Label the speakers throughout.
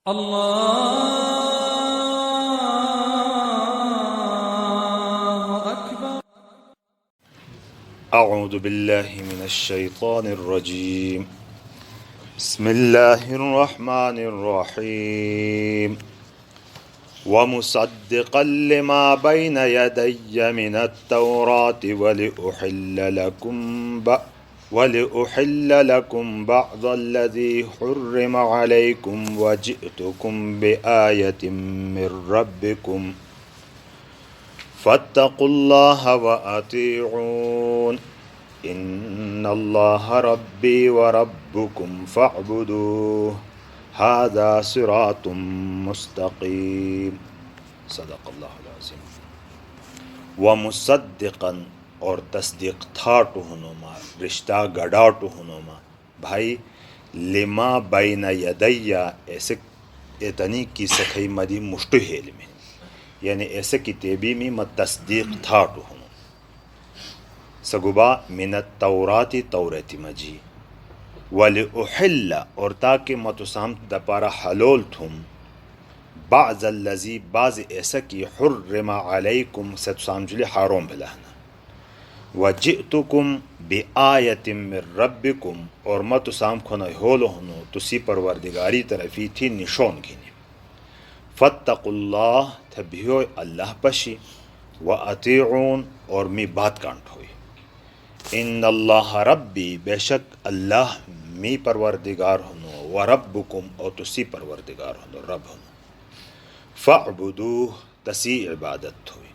Speaker 1: الله أكبر.
Speaker 2: أعوذ بالله من الشيطان الرجيم. بسم الله الرحمن الرحيم. ومصدقا لما بين يدي من التوراة ولأحل لكم بعض الذي حرم عليكم وجئتكم بآية من ربكم فاتقوا الله وأطيعون إن الله ربي وربكم فاعبدوه هذا صراط مستقيم. صدق اللہ العظیم. ومصدقا اور تصدیق تھاٹو ہنوما رشتہ گڈاٹو ہنوما بھائی لما بین یدیا ایسے اتنی کی سکھئی مدی مشتو ہیل میں یعنی ایسے کتابی میں مت تصدیق تھاٹو ہنو سگبا من التورات توریت مجی وَلِأُحِلَّ اور تاکہ متسام دپارا حلول تھم بعض الذی بعض ایسا کی حرم علیکم ستسام جلی حرام بلانا وَجِئْتُكُمْ بِآیَةٍ مِّن رَبِّكُمْ اور متسام کھونا ہولو ہنو تسی پروردگاری طرفی تھی نشون گھنی فَاتَّقُوا اللَّهَ تھبیو اللہ پشی وَأَطِيعُونَ اور می بات کانٹ ہوئی ان اللہ ربی بے شک اللہ می پروردگار ہنو وربکم اور تسی پروردگار ہنو رب ہنو فاعبدوہ تسی عبادت ہوئی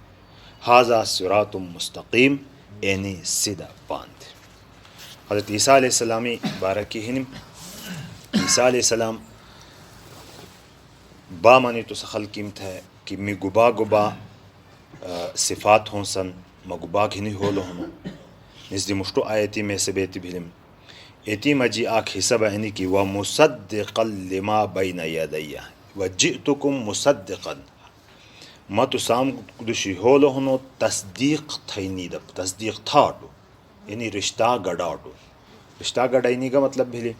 Speaker 2: ھذا صراط مستقیم اینی سیدھا باندھ. حضرت عیسیٰ علیہ السلامی بارکی ہنم عیسیٰ علیہ السلام با منی تو سخل قیمت ہے کہ می گبا گبا صفات ہوں سن مگبا گھنی ہولو ہنو نزدی مشتو آیتی میں سے بیتی بھلم ایتی مجی آکھ حساب اینی کی وَمُصَدِّقًا لِمَا بَيْنَ يَدَيَّ وَجِئْتُكُمْ مُصَدِّقًا متو سام دشی ہولو ہنو تصدیق تھینی دب تصدیق تھاٹو یعنی رشتہ گڈاٹو رشتہ گڈائنی کا مطلب بھلے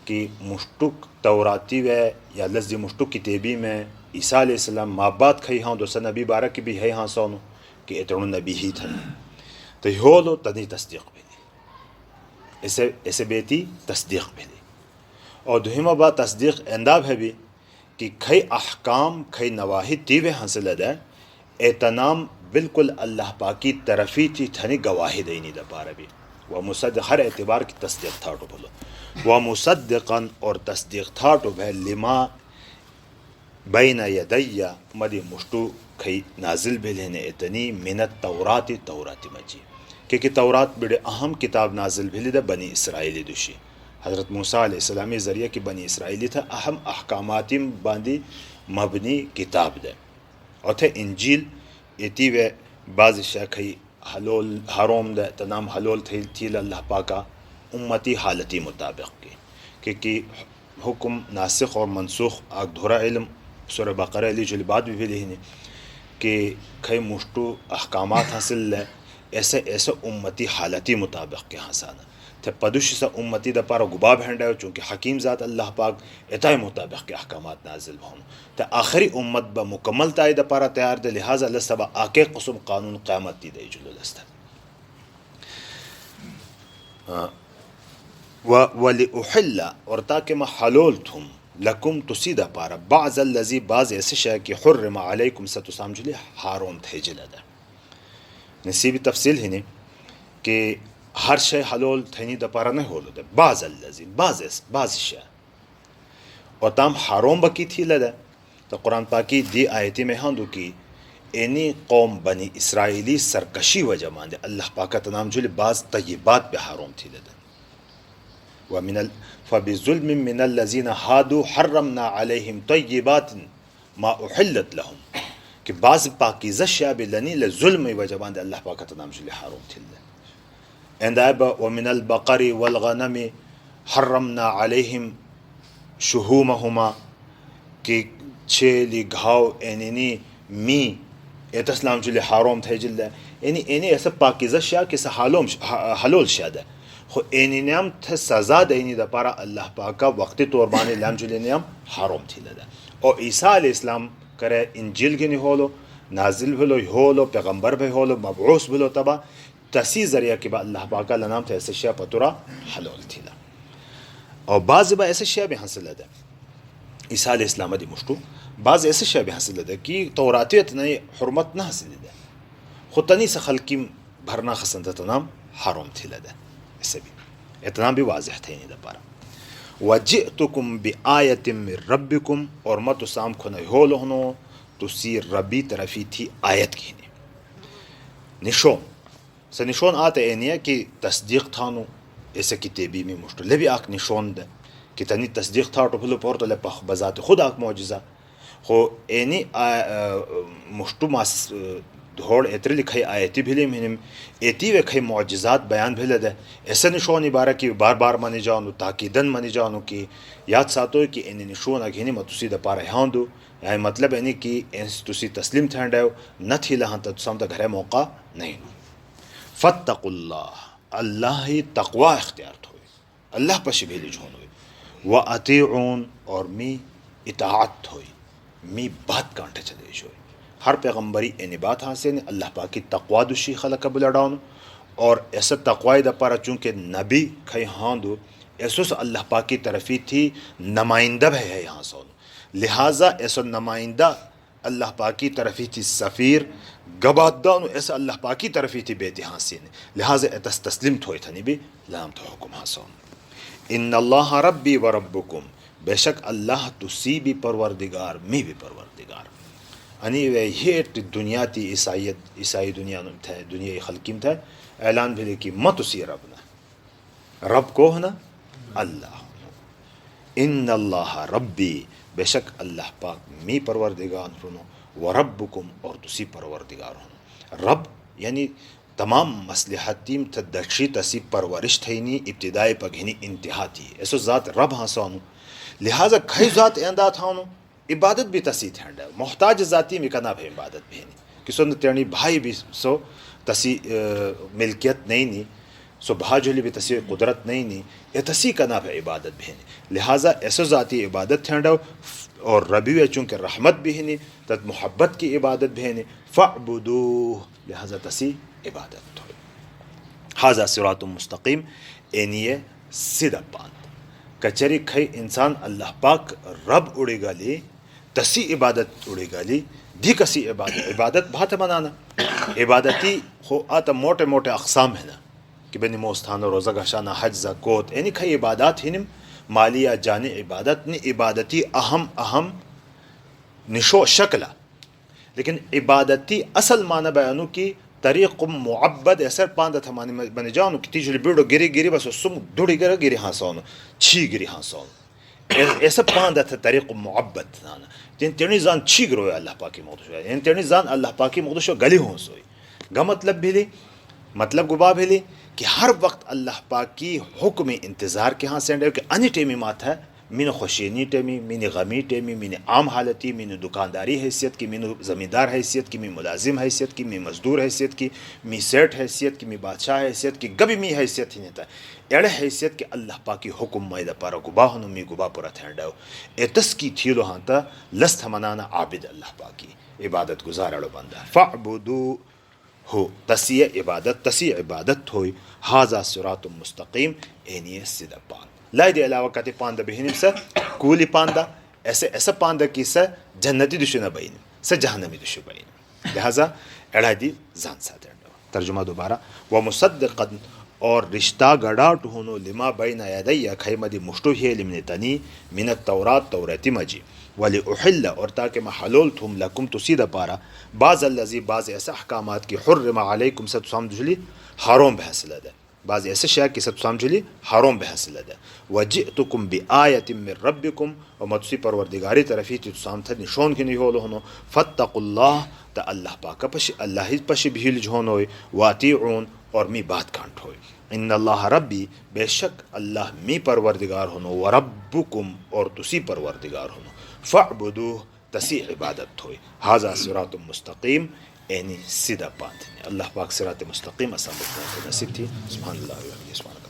Speaker 2: کہ مشتک توراتی وے یا لزدی مشتک کتابی میں عیسیٰ علیہ السلام ماں بات کھئی ہاں دوسرا نبی بارہ کی بھی ہے ہاں سونو کہ اتنو نبی ہی تھا تو ہولو تنی تصدیق بھلی ایسے بیتی تصدیق بھلی اور دوہیمہ با تصدیق انداب ہے بھی کہ کھئی احکام کھئی نواہی تیوے حاصل ہے اعتنام بالکل اللہ پاکی طرفی تھی تھنی گواہی دینی دا پارا بھی ومصدق ہر اعتبار کی تصدیق تھاٹو بولو ومصدقاً اور تصدیق تھاٹو بھے لما بین یدیہ مدی مشتو کھئی نازل بھلینے اتنی من التورات توراتی مجی کیونکہ تورات بڑے اہم کتاب نازل بھلی دا بنی اسرائیلی دوشی حضرت موسیٰ علیہ السلامی ذریعہ کی بنی اسرائیلی تھا اہم احکاماتی باندی مبنی کتاب دے اور تھے انجیل ایتی وے بعض شاکھئی حلول حروم دے تنام حلول تھیل اللہ پاکا امتی حالتی مطابق کی کیونکہ حکم ناسخ اور منسوخ آگ دھورا علم سورہ بقرہ علی جلی بات بھی لہنے کہ کھئی مشتو احکامات حاصل لے ایسے امتی حالتی مطابق کے حسانا تھے پدوش سا امتی دا پارا گباب ہینڈا ہے چونکہ حکیم ذات اللہ پاک اتائی مطابق کے احکامات نازل ہوں تو آخری امت با مکمل تائی دا پارا تیار دے لہذا لستا با آکے قسم قانون قیامت دی دے جلو لستا وَلِأُحِلَّ اور تاکہ میں حلول تھم لکم تسیدہ پارا بعض اللذی بعض ایسے شاہ کی حرم علیکم ستو سامجلی حارون تھے جلدہ نصیبی تفصیل ہی نہیں کہ ہر شے حلول تھینی دا پارا نہیں ہولو دے بعض اللذی بعض شاہ اور تام حرام بکی تھی لدہ تو قرآن پاکی دی آیتی میں ہاندو کی اینی قوم بنی اسرائیلی سرکشی وجہ ماندے اللہ پاکا تنام جلی بعض طیبات پہ حرام تھی لدہ فَبِظُلْمٍ مِّنَ الَّذِينَ هَادُوا حَرَّمْنَا عَلَيْهِمْ طَيِّبَاتٍ مَا أُحِلَّتْ لَهُمْ کہ بعض پاکیزہ شیعہ بلنی لظلم وجہ باندے اللہ پاکا تنام جلی حرام تھی لدہ اندائبا وَمِنَ الْبَقَرِ وَالْغَنَمِ حَرَّمْنَا عَلَيْهِمْ شُهُومَهُمَا کہ چھیلی گھاؤ اینی می اتسلام جلی حرام تھے جلدہ اینی ایسا پاکیزہ شیعہ کسا حلول شیعہ خو اینی نیم تھے سزا دینی دا پارا اللہ پاکا وقتی طور بانی لام جلی نیم حرام تھی لدا. اور عیسیٰ علیہ السلام کرے انجیل گنی ہولو نازل بھلو ہولو پیغمبر بھی ہولو مبعوث بھلو تبا تسی ذریعہ کی با اللہ پاکا لنام تھے ایسے شیع پتورا حلول تھی لدا. اور بعض با ایسے شیع بھی حاصل لدا عیسیٰ علیہ السلام دی مشتو بعض ایسے شیع بھی حاصل لدا کہ توراتیت نئی حرمت نہ حاصل لدا خود تنی سے خلقی بھرنا خسندت نام حرام تھی لدا. اسے بھی اتنا بھی واضح تھا نہیں دا پارا. وَجِئْتُكُمْ بِآیَةٍ مِّن رَبِّكُمْ اور مت سام کھنے ہولو ہنو تسی ربی طرفی تھی آیت کی نشون سے نشون آتے اینیا کہ تصدیق تھانو ایسے کتابی میں مشتو لبی آک نشون دے کہ تنی تصدیق تھا تو بھلو پورتو لے پخ بذات خود آک معجزہ خو اینی مشتو ماس دھوڑ اتر لکھائی آیتی بھلی مہنم ایتی وے کھائی معجزات بیان بھلے دے ایسے نشون عبارہ کی بار بار مانی جانو تاکیدن مانی جانو کی یاد ساتو کہ اینی نشون اگھینی متوسی دا پارا ہاں دو یعنی مطلب اینی کہ تسی تسلیم تھینڈ ہے نہ تھی لہاں تا تسام تا گھرے موقع نہیں. فَاتَّقُوا اللَّهِ اللہ ہی تقوی اختیار ہوئی اللہ پشی بھیلی جھون ہوئی وَأَطِيعُونَ اور می اطاعت ہوئی می بات کانٹے چلے ہوئی. ہر پیغمبری اینی بات حاصل اللہ پاکی تقوی دوشی خلق بلڈاؤن اور ایسا تقوی دا پارا چونکہ نبی کھائی ہاں دو ایسو سے اللہ پاکی طرفی تھی نمائندہ بھی ہے یہاں سون لہٰذا ایسا نمائندہ اللہ پاکی طرفی تھی سفیر گبادان ایسا اللہ پاکی طرفی تھی بیتی حاصل لہٰذا ایتس تسلیم تھوئی تھا نہیں بھی لام تو حکم حاصل. ان اللہ ربی و ربکم بے شک اللہ تسی بھی پروردگار میں بھی پروردگار. یعنی یہ دنیا تی عیسائی دنیا میں تھے دنیا خلقیم تھے اعلان بھی کہ مت اسی رب نہ رب کو نا اللہ. ان اللہ ربی بے شک اللہ پاک می پروردگار ہنو و ربکم اور تسی پروردگار ہنو. رب یعنی تمام مصلحتیم تھا دکشی تسی پرورش تھینی ابتدائی پگھینی انتہا تھی ایسو ذات رب ہنسانو لہٰذا کھئی ذات اندہ تھانو عبادت بھی تسی تھینڈا محتاج ذاتی میں کنا بھی عبادت بھی نہیں کسو نے تیرنی بھائی بھی سو تسی ملکیت نہیں سو بھاجولی بھی تسی قدرت نہیں یہ تسی کنا بھی عبادت بھی نہیں لہٰذا ایسو ذاتی عبادت تھینڈا اور ربی چونکہ رحمت بھی نہیں تد محبت کی عبادت بھی نہیں فعبدوہ لہٰذا تسی عبادت ہوئی. حاذا صراط مستقیم اینیے سیدھا باندھ کچری کھئی انسان اللہ پاک رب اڑے گا لی تسی عبادت اڑے گا لی دی کسی عبادت بہت منانا عبادتی خو آتا موٹے موٹے اقسام ہے نا کہ بنی موستان روزہ گشانہ حج زکوت یعنی کھئی عبادات ہنم مالی یا جانی عبادت نی عبادتی اہم نشو شکلہ لیکن عبادتی اصل معنی بیانو کی طریق معبد ایسر پاندہ تھا معنی بنی جانو کہ تیجولی بیڑو گری گری بس سم دوڑی گری ہاں سونو چھی گری ہاں سونو ایسا پاندہ تھا طریق معبد تھانا تیرنی زان چھی گروہ اللہ پاکی مقدس ہوئی یعنی تیرنی زان اللہ پاکی مقدس ہوئی گلی ہوں سوئی گا مطلب بھی لی مطلب گبا بھی لی کہ ہر وقت اللہ پاکی حکم انتظار کے ہاں سینڈ ہے کہ انی ٹیمی مات ہے مین خوشینی ٹیمی مین غمی ٹیمی مین عام حالتی مین دکانداری حیثیت کی مین زمیندار حیثیت کی مین ملازم حیثیت کی مین مزدور حیثیت کی می سیٹ حیثیت کی می بادشاہ حیثیت کی گبی می حیثیت ہی نہیں تھا ایڑے حیثیت کہ اللہ پاکی حکم مائدہ پارا گبا ہنو می گبا پورا تھینڈاؤ ایتس کی تھیلو ہاں تا لست ہمانانا عابد اللہ پاکی عبادت گزار اڑو بندہ فعبدو ہو تسی عبادت ہوئی حاذا صراط مستقیم اینی سیدھا پاک لائے دی علاوہ کہتے پاندہ بہنیم سے کولی پاندہ ایسا پاندہ کی سے جنتی دشو نہ بینیم سے جہنمی دشو بینیم لہذا اڑھائی دی زان ساتھ ترجمہ دوبارہ ومصدقا اور رشتہ گڑاٹ ہونو لما بین یدی خیمہ دی مشتو ہی لمن تنی من التورات توریتی مجی ولی احل اور تاکہ میں حلول تھم لکم تو سیدھا پارا بعض اللذی بعض ایسے احکامات کی حرم علیکم سے تسام جلی حرام بحثلہ دے بعض ایسے شیعہ کی سے تسام جلی حرام بحثلہ دے وجئتکم بی آیت من ربکم و مدسی پروردگاری طرفی تی تسام تھا نشون کی نہیں ہولو ہنو فاتقوا اللہ تا اللہ پاکا پشی اللہ ہی پشی بھیل جھون ہوئی واتیعون اور می بات کانٹ ہوئی ان اللہ ربی بے شک اللہ می پروردگار ہنو وربکم اور تسی پروردگار ہنو فعبدوہ تسی عبادت ہوئی حاذا صراط مستقیم اینی سیدھا پانتھ اللہ پاک صراط مستقیم اسام نصیب تھی سبحان اللہ و بحمدہ سبحان اللہ.